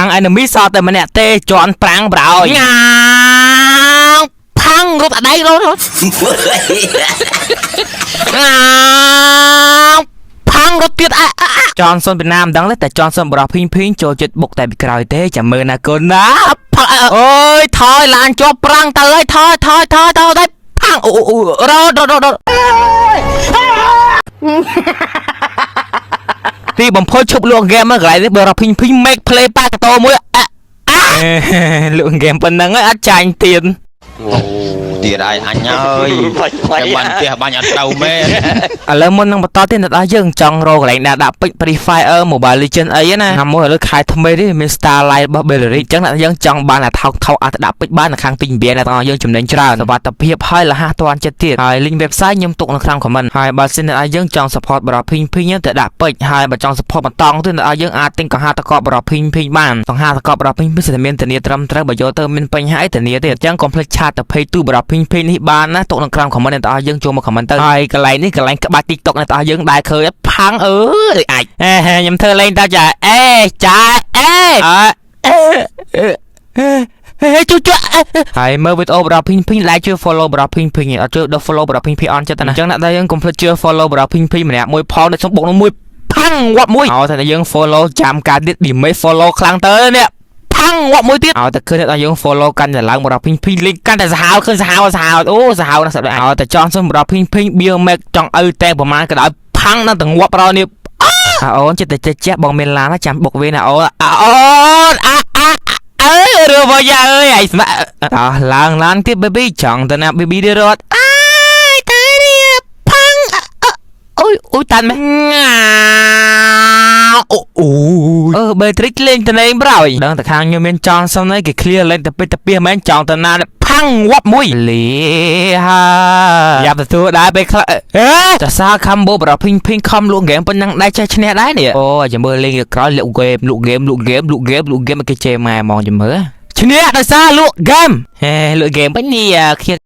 ខាង enemy សតតែម្នាក់ទេជន់ប្រាំងប្រោយញ៉ាផាំងរត់អដៃរត់ផាំងរត់ទៀតចន់សុនពីណាមិនដឹងទេតែចន់សុនបរោះភីងចូលចិត្តបុកតែពីក្រោយទេចាំមើលណាកូនណាអូយថយឡានជាប់ប្រាំងទៅហើយថយទៅផាំងអូរត់ទីបំផុតឈប់លក់ហ្គេមមកកន្លែងនេះបរោះភីង make play ប៉ាកតោមួយលក់ហ្គេមប៉ុណ្ណឹងហើយអត់ចាញ់ទៀតទៀតហើយអញហើយចាំបានផ្ទះបាញ់អត់ទៅមែនឥឡូវមុននឹងបន្តទៀតអ្នកនរយើងចង់រកកន្លែងដាក់ពេជ្រ Free Fire Mobile Legends អីណាណាមួយឥឡូវខែថ្មីនេះមាន Starlight របស់ Bellary អញ្ចឹងអ្នកយើងចង់បានអាថោកអាចដាក់ពេជ្របាននៅខាងទី9អ្នកនរយើងចំណេញច្រើនសុវត្ថិភាពហើយលះតាន់ចិត្តទៀតហើយ link website ខ្ញុំទុកនៅក្នុង comment ហើយបើសិនអ្នកយើងចង់ support បរោះភីងទៅដាក់ពេជ្រហើយបើចង់ support បន្តទៀតអ្នកយើងអាចទិញកង្ហាតកបបរោះភីងបានកង្ហាតកបបរោះភីងសិទ្ធិមានធានាត្រឹមត្រូវបើយកទៅមានបញ្ហាអីធានាទៀតអញ្ចឹងកុំភ្លេចឆាតទៅ page ទូបរោះភីងនេះបានណាទុកនៅក្នុង comment អ្នកយើងចូលមក comment ទៅហើយកន្លែងនេះកន្លែងក្បាច់ TikTok អ្នកយើងដែរឃើញផាំងអើយអាចខ្ញុំធ្វើលេងតើចាជួយហើយមើលវីដេអូបរោះភីង like ជួយ follow បរោះភីងអត់ជួយដល់ follow បរោះភីងអនចិត្តណាអញ្ចឹងអ្នកយើងកុំភ្លេចជួយ follow បរោះភីងម្នាក់មួយផលនៅក្នុងបុកនោះមួយផាំងវត្តមួយឲ្យតែយើង follow ចាំការទៀត damage follow ខ្លាំងទៅនេះផាំងវត្តមួយទៀតឲ្យតែឃើញអ្នកយើង follow កាន់តែឡើងបរោះភីង link កាន់តែសាហាវឃើញសាហាវអូសាហាវណាស់ស្ដាប់ឲ្យតែចង់សុំបរោះភីង Biomake ចង់ឲ្យតែប្រហែលក៏ដោយផាំងនៅទាំងវត្តប្រនេះអូនចិត្តតែចេះបងមានឡានចាំបុកវិញណាអូនរើបយ៉ាអើយឯស្មាក់តោះឡើងឡានទៀត baby ចង់ទៅណា baby điរត់តែនេះផាំងអូយតាន់មែនbattery លេងតលេងប្រយដឹងតែខាងខ្ញុំមានចង់សុំនេះគេ clear លេងតែពេជ្រតែមែនចង់ទៅណាផាំងវត្តមួយលេហាយ៉ាប់ទទួលដែរពេលខ្លះចាសាខំបោបរោះភីងខំលក់ហ្គេមប៉ុណ្ណឹងដែរចេះឈ្នះដែរនេះអូចាំមើលលេងក្រោយលក់ហ្គេមគេចេះម៉ែហ្មងចាំមើលឈ្នះដោយសារលក់ហ្គេមលក់ហ្គេមពេញនេះ